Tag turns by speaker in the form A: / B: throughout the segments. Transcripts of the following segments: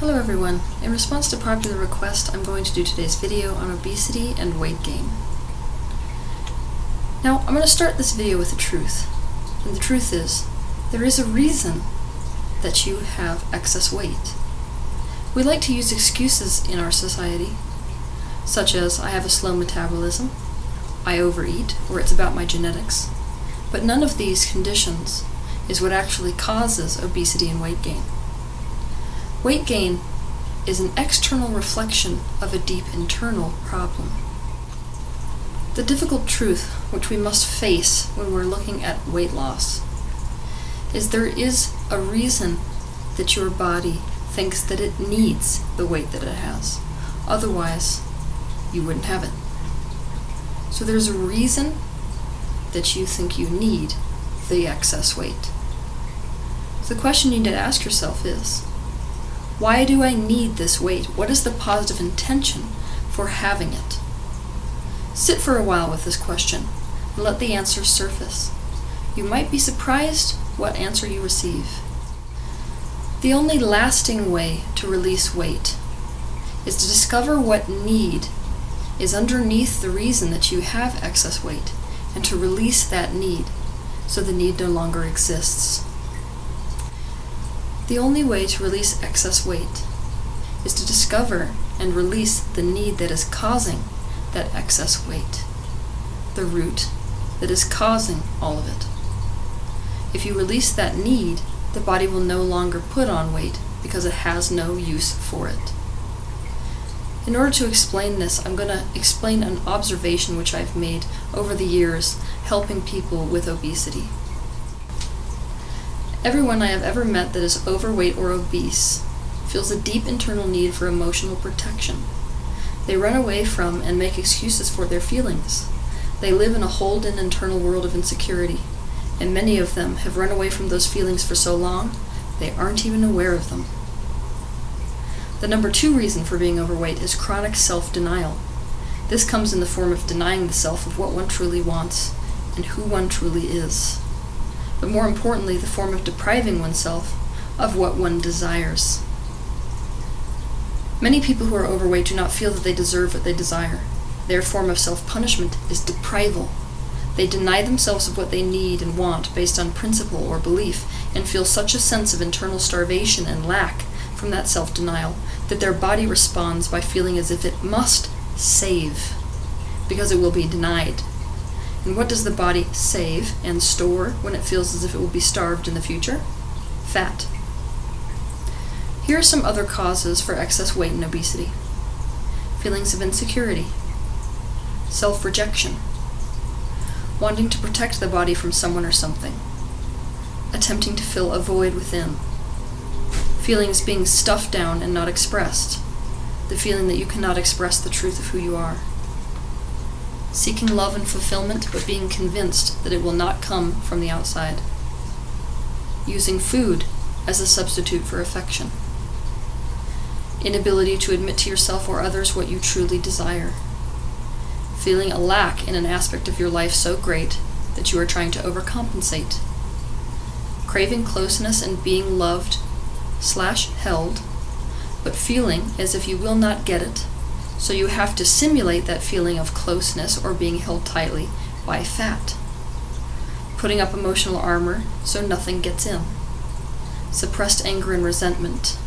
A: Hello everyone. In response to popular request, I'm going to do today's video on obesity and weight gain. Now, I'm going to start this video with the truth. And the truth is, there is a reason that you have excess weight. We like to use excuses in our society, such as I have a slow metabolism, I overeat, or it's about my genetics. But none of these conditions is what actually causes obesity and weight gain. Weight gain is an external reflection of a deep internal problem. The difficult truth which we must face when we're looking at weight loss is there is a reason that your body thinks that it needs the weight that it has. Otherwise, you wouldn't have it. So there's a reason that you think you need the excess weight. So the question you need to ask yourself is, why do I need this weight? What is the positive intention for having it? Sit for a while with this question and let the answer surface. You might be surprised what answer you receive. The only lasting way to release weight is to discover what need is underneath the reason that you have excess weight and to release that need so the need no longer exists. The only way to release excess weight is to discover and release the need that is causing that excess weight, the root that is causing all of it. If you release that need, the body will no longer put on weight because it has no use for it. In order to explain this, I'm going to explain an observation which I've made over the years helping people with obesity. Everyone I have ever met that is overweight or obese feels a deep internal need for emotional protection. They run away from and make excuses for their feelings. They live in a holed-in internal world of insecurity, and many of them have run away from those feelings for so long, they aren't even aware of them. The number 2 reason for being overweight is chronic self-denial. This comes in the form of denying the self of what one truly wants and who one truly is. But more importantly, the form of depriving oneself of what one desires. Many people who are overweight do not feel that they deserve what they desire. Their form of self-punishment is deprival. They deny themselves of what they need and want based on principle or belief and feel such a sense of internal starvation and lack from that self-denial that their body responds by feeling as if it must save because it will be denied. And what does the body save and store when it feels as if it will be starved in the future? Fat. Here are some other causes for excess weight and obesity. Feelings of insecurity, self-rejection, wanting to protect the body from someone or something, attempting to fill a void within, feelings being stuffed down and not expressed, the feeling that you cannot express the truth of who you are, seeking love and fulfillment but being convinced that it will not come from the outside, using food as a substitute for affection, inability to admit to yourself or others what you truly desire, feeling a lack in an aspect of your life so great that you are trying to overcompensate, craving closeness and being loved/held, but feeling as if you will not get it, so you have to simulate that feeling of closeness or being held tightly by fat, putting up emotional armor so nothing gets in, suppressed anger and resentment,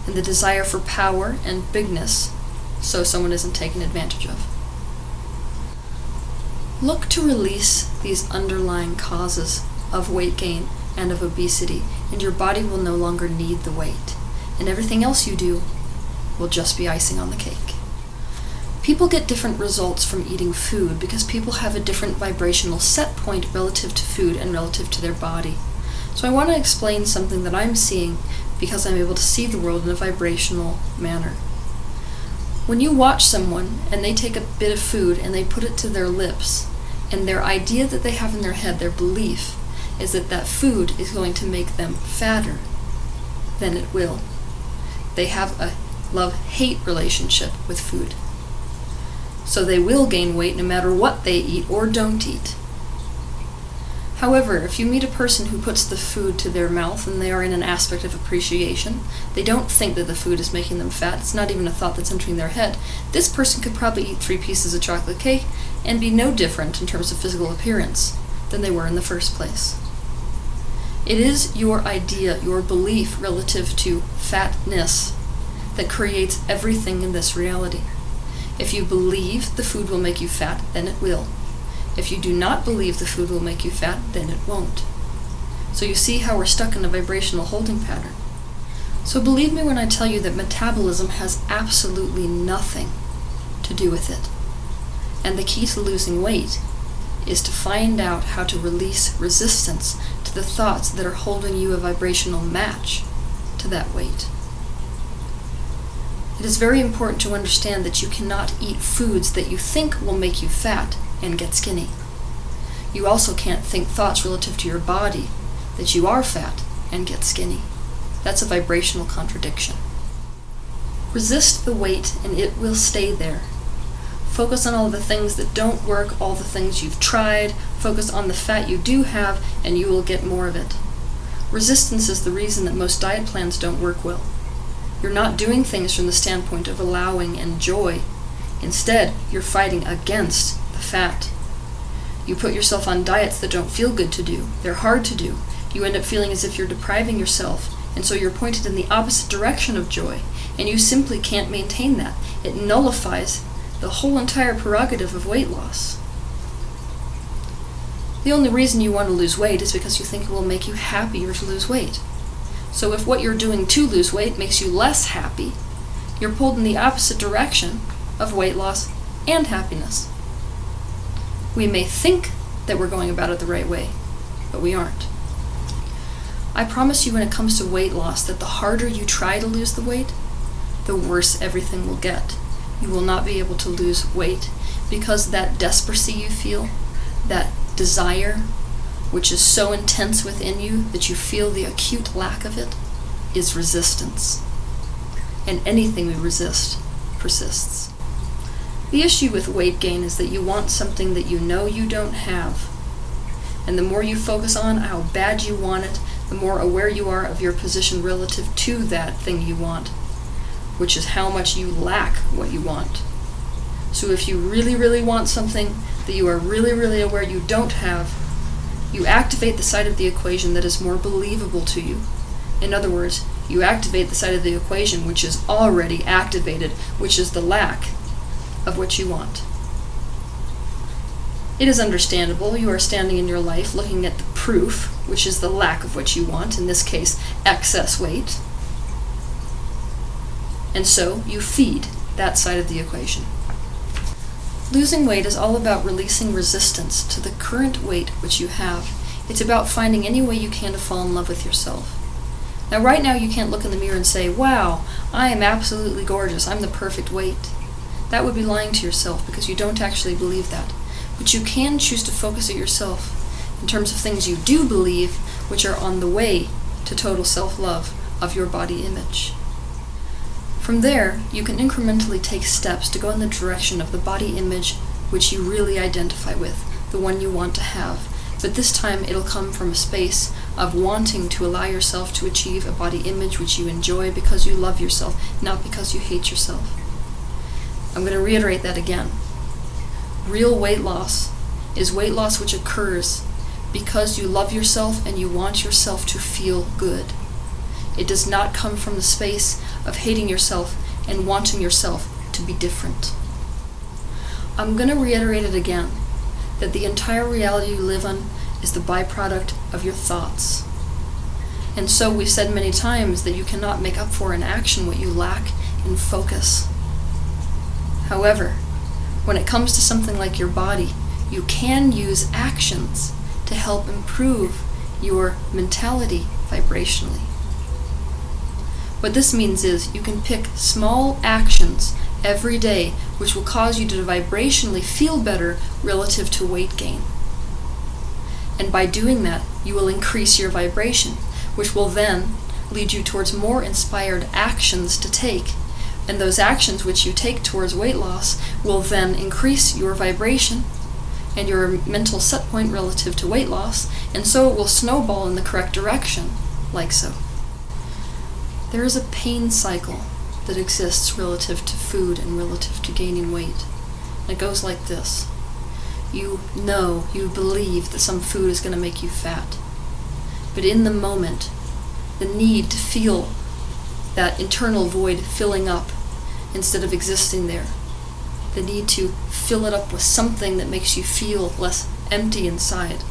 A: and the desire for power and bigness so someone isn't taken advantage of. Look to release these underlying causes of weight gain and of obesity, and your body will no longer need the weight, and everything else you do will just be icing on the cake. People get different results from eating food because people have a different vibrational set point relative to food and relative to their body. So I want to explain something that I'm seeing because I'm able to see the world in a vibrational manner. When you watch someone and they take a bit of food and they put it to their lips, and their idea that they have in their head, their belief, is that that food is going to make them fatter, then it will. They have a love-hate relationship with food. So they will gain weight no matter what they eat or don't eat. However, if you meet a person who puts the food to their mouth and they are in an aspect of appreciation, they don't think that the food is making them fat, it's not even a thought that's entering their head, this person could probably eat 3 pieces of chocolate cake and be no different in terms of physical appearance than they were in the first place. It is your idea, your belief relative to fatness that creates everything in this reality. If you believe the food will make you fat, then it will. If you do not believe the food will make you fat, then it won't. So you see how we're stuck in a vibrational holding pattern. So believe me when I tell you that metabolism has absolutely nothing to do with it. And the key to losing weight is to find out how to release resistance to the thoughts that are holding you a vibrational match to that weight. It is very important to understand that you cannot eat foods that you think will make you fat and get skinny. You also can't think thoughts relative to your body that you are fat and get skinny. That's a vibrational contradiction. Resist the weight and it will stay there. Focus on all the things that don't work, all the things you've tried. Focus on the fat you do have and you will get more of it. Resistance is the reason that most diet plans don't work well. You're not doing things from the standpoint of allowing and joy. Instead, you're fighting against the fat. You put yourself on diets that don't feel good to do. They're hard to do. You end up feeling as if you're depriving yourself, and so you're pointed in the opposite direction of joy, and you simply can't maintain that. It nullifies the whole entire prerogative of weight loss. The only reason you want to lose weight is because you think it will make you happier to lose weight. So if what you're doing to lose weight makes you less happy, you're pulled in the opposite direction of weight loss and happiness. We may think that we're going about it the right way, but we aren't. I promise you when it comes to weight loss that the harder you try to lose the weight, the worse everything will get. You will not be able to lose weight because that desperation you feel, that desire, which is so intense within you that you feel the acute lack of it, is resistance. And anything we resist persists. The issue with weight gain is that you want something that you know you don't have. And the more you focus on how bad you want it, the more aware you are of your position relative to that thing you want, which is how much you lack what you want. So if you really, really want something that you are really, really aware you don't have, you activate the side of the equation that is more believable to you. In other words, you activate the side of the equation which is already activated, which is the lack of what you want. It is understandable. You are standing in your life looking at the proof, which is the lack of what you want, in this case, excess weight. And so you feed that side of the equation. Losing weight is all about releasing resistance to the current weight which you have. It's about finding any way you can to fall in love with yourself. Now, right now, you can't look in the mirror and say, wow, I am absolutely gorgeous, I'm the perfect weight. That would be lying to yourself because you don't actually believe that. But you can choose to focus at yourself in terms of things you do believe, which are on the way to total self-love of your body image. From there, you can incrementally take steps to go in the direction of the body image which you really identify with, the one you want to have. But this time it'll come from a space of wanting to allow yourself to achieve a body image which you enjoy because you love yourself, not because you hate yourself. I'm going to reiterate that again. Real weight loss is weight loss which occurs because you love yourself and you want yourself to feel good. It does not come from the space of hating yourself and wanting yourself to be different. I'm going to reiterate it again, that the entire reality you live on is the byproduct of your thoughts. And so we've said many times that you cannot make up for in action what you lack in focus. However, when it comes to something like your body, you can use actions to help improve your mentality vibrationally. What this means is you can pick small actions every day which will cause you to vibrationally feel better relative to weight gain. And by doing that, you will increase your vibration, which will then lead you towards more inspired actions to take. And those actions which you take towards weight loss will then increase your vibration, and your mental set point relative to weight loss, and so it will snowball in the correct direction, like so. There is a pain cycle that exists relative to food and relative to gaining weight. And it goes like this. You believe that some food is going to make you fat. But in the moment, the need to feel that internal void filling up instead of existing there, the need to fill it up with something that makes you feel less empty inside,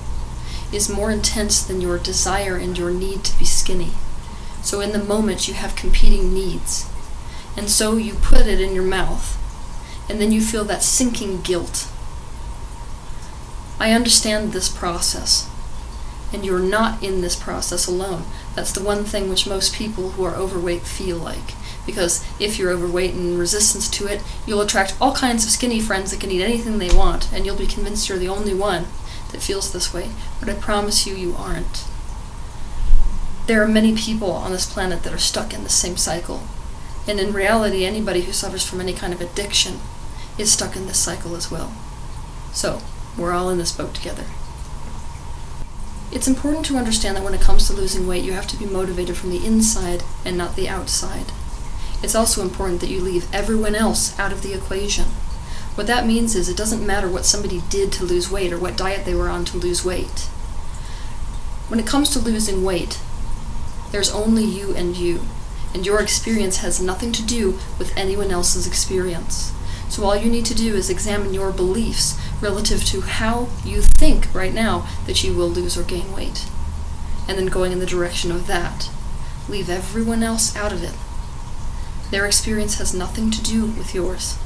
A: is more intense than your desire and your need to be skinny. So in the moment you have competing needs. And so you put it in your mouth, and then you feel that sinking guilt. I understand this process, and you're not in this process alone. That's the one thing which most people who are overweight feel like. Because if you're overweight and in resistance to it, you'll attract all kinds of skinny friends that can eat anything they want, and you'll be convinced you're the only one that feels this way. But I promise you, you aren't. There are many people on this planet that are stuck in the same cycle. And in reality, anybody who suffers from any kind of addiction is stuck in this cycle as well. So, we're all in this boat together. It's important to understand that when it comes to losing weight, you have to be motivated from the inside and not the outside. It's also important that you leave everyone else out of the equation. What that means is it doesn't matter what somebody did to lose weight or what diet they were on to lose weight. When it comes to losing weight, there's only you, and your experience has nothing to do with anyone else's experience. So all you need to do is examine your beliefs relative to how you think right now that you will lose or gain weight. And then going in the direction of that. Leave everyone else out of it. Their experience has nothing to do with yours.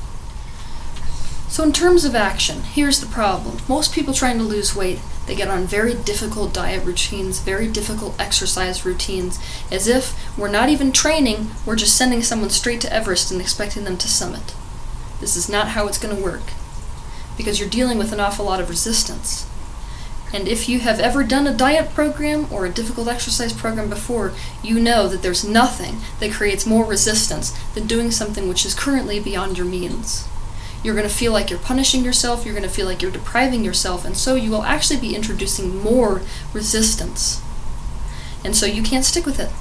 A: So in terms of action, here's the problem. Most people trying to lose weight, they get on very difficult diet routines, very difficult exercise routines, as if we're not even training, we're just sending someone straight to Everest and expecting them to summit. This is not how it's going to work, because you're dealing with an awful lot of resistance. And if you have ever done a diet program or a difficult exercise program before, you know that there's nothing that creates more resistance than doing something which is currently beyond your means. You're going to feel like you're punishing yourself, you're going to feel like you're depriving yourself, and so you will actually be introducing more resistance. And so you can't stick with it.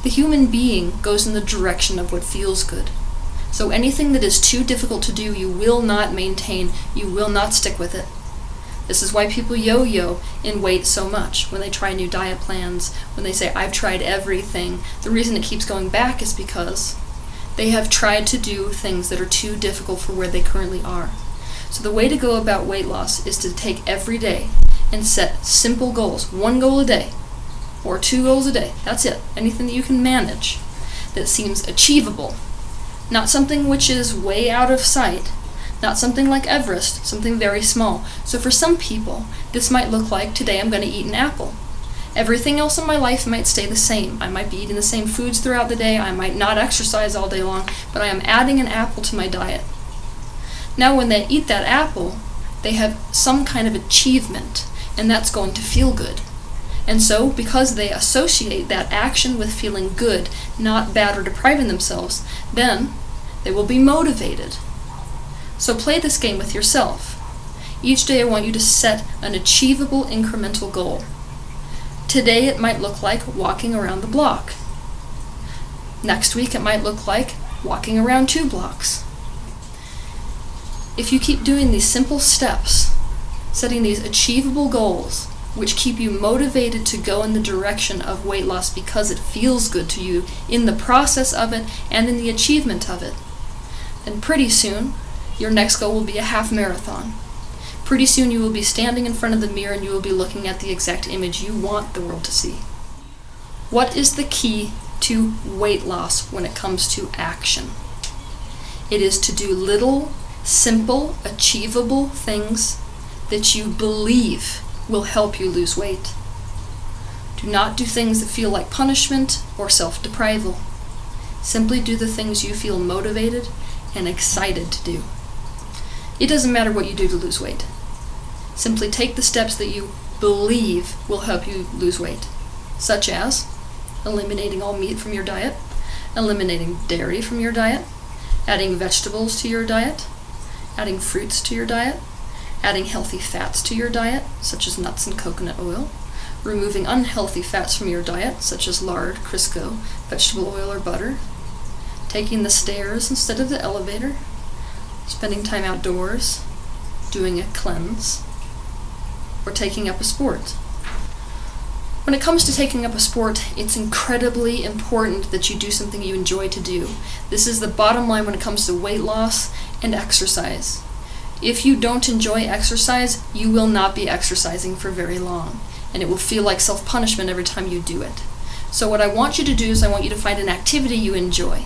A: The human being goes in the direction of what feels good. So anything that is too difficult to do, you will not maintain, you will not stick with it. This is why people yo-yo in weight so much when they try new diet plans, when they say, I've tried everything. The reason it keeps going back is because they have tried to do things that are too difficult for where they currently are. So the way to go about weight loss is to take every day and set simple goals, 1 goal a day, or 2 goals a day. That's it. Anything that you can manage that seems achievable. Not something which is way out of sight. Not something like Everest, something very small. So for some people, this might look like, today I'm going to eat an apple. Everything else in my life might stay the same. I might be eating the same foods throughout the day, I might not exercise all day long, but I am adding an apple to my diet. Now when they eat that apple, they have some kind of achievement, and that's going to feel good. And so, because they associate that action with feeling good, not bad or depriving themselves, then they will be motivated. So play this game with yourself. Each day I want you to set an achievable incremental goal. Today it might look like walking around the block. Next week it might look like walking around 2 blocks. If you keep doing these simple steps, setting these achievable goals, which keep you motivated to go in the direction of weight loss because it feels good to you in the process of it and in the achievement of it, then pretty soon your next goal will be a half marathon. Pretty soon you will be standing in front of the mirror and you will be looking at the exact image you want the world to see. What is the key to weight loss when it comes to action? It is to do little, simple, achievable things that you believe will help you lose weight. Do not do things that feel like punishment or self-deprival. Simply do the things you feel motivated and excited to do. It doesn't matter what you do to lose weight. Simply take the steps that you believe will help you lose weight, such as eliminating all meat from your diet, eliminating dairy from your diet, adding vegetables to your diet, adding fruits to your diet, adding healthy fats to your diet, such as nuts and coconut oil, removing unhealthy fats from your diet, such as lard, Crisco, vegetable oil, or butter, taking the stairs instead of the elevator, spending time outdoors, doing a cleanse, or taking up a sport. When it comes to taking up a sport, it's incredibly important that you do something you enjoy to do. This is the bottom line when it comes to weight loss and exercise. If you don't enjoy exercise, you will not be exercising for very long, and it will feel like self-punishment every time you do it. So what I want you to do is I want you to find an activity you enjoy.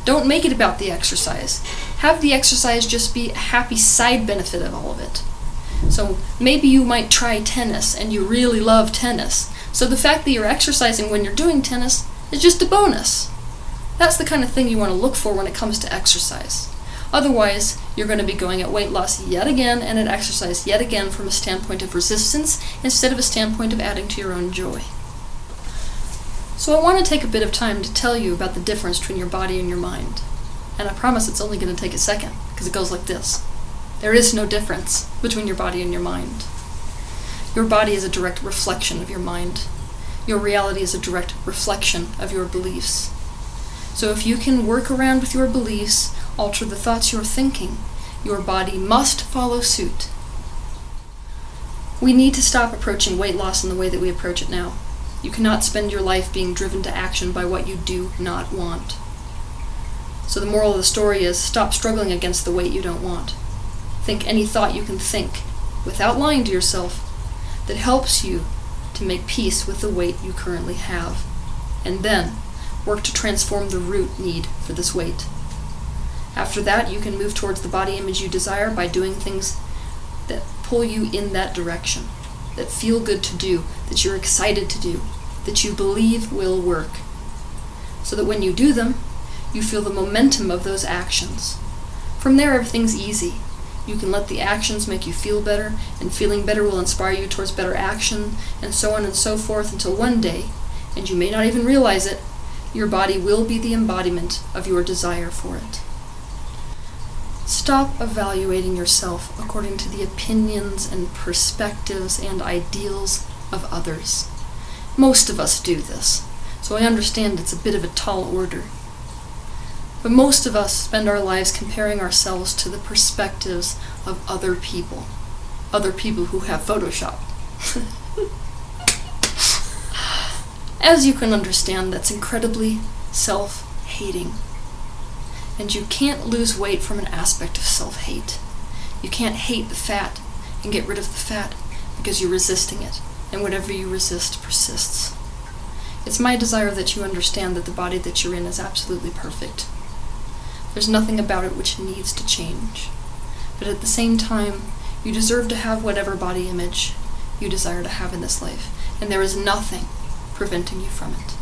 A: Don't make it about the exercise. Have the exercise just be a happy side benefit of all of it. So maybe you might try tennis and you really love tennis. So the fact that you're exercising when you're doing tennis is just a bonus. That's the kind of thing you want to look for when it comes to exercise. Otherwise, you're going to be going at weight loss yet again and at exercise yet again from a standpoint of resistance instead of a standpoint of adding to your own joy. So I want to take a bit of time to tell you about the difference between your body and your mind. And I promise it's only going to take a second, because it goes like this. There is no difference between your body and your mind. Your body is a direct reflection of your mind. Your reality is a direct reflection of your beliefs. So if you can work around with your beliefs, alter the thoughts you're thinking, your body must follow suit. We need to stop approaching weight loss in the way that we approach it now. You cannot spend your life being driven to action by what you do not want. So the moral of the story is, stop struggling against the weight you don't want. Think any thought you can think, without lying to yourself, that helps you to make peace with the weight you currently have, and then work to transform the root need for this weight. After that, you can move towards the body image you desire by doing things that pull you in that direction, that feel good to do, that you're excited to do, that you believe will work, so that when you do them, you feel the momentum of those actions. From there, everything's easy. You can let the actions make you feel better, and feeling better will inspire you towards better action, and so on and so forth until one day, and you may not even realize it, your body will be the embodiment of your desire for it. Stop evaluating yourself according to the opinions and perspectives and ideals of others. Most of us do this, so I understand it's a bit of a tall order. But most of us spend our lives comparing ourselves to the perspectives of other people who have Photoshop. As you can understand, that's incredibly self-hating. And you can't lose weight from an aspect of self-hate. You can't hate the fat and get rid of the fat because you're resisting it, and whatever you resist persists. It's my desire that you understand that the body that you're in is absolutely perfect. There's nothing about it which needs to change. But at the same time, you deserve to have whatever body image you desire to have in this life, and there is nothing preventing you from it.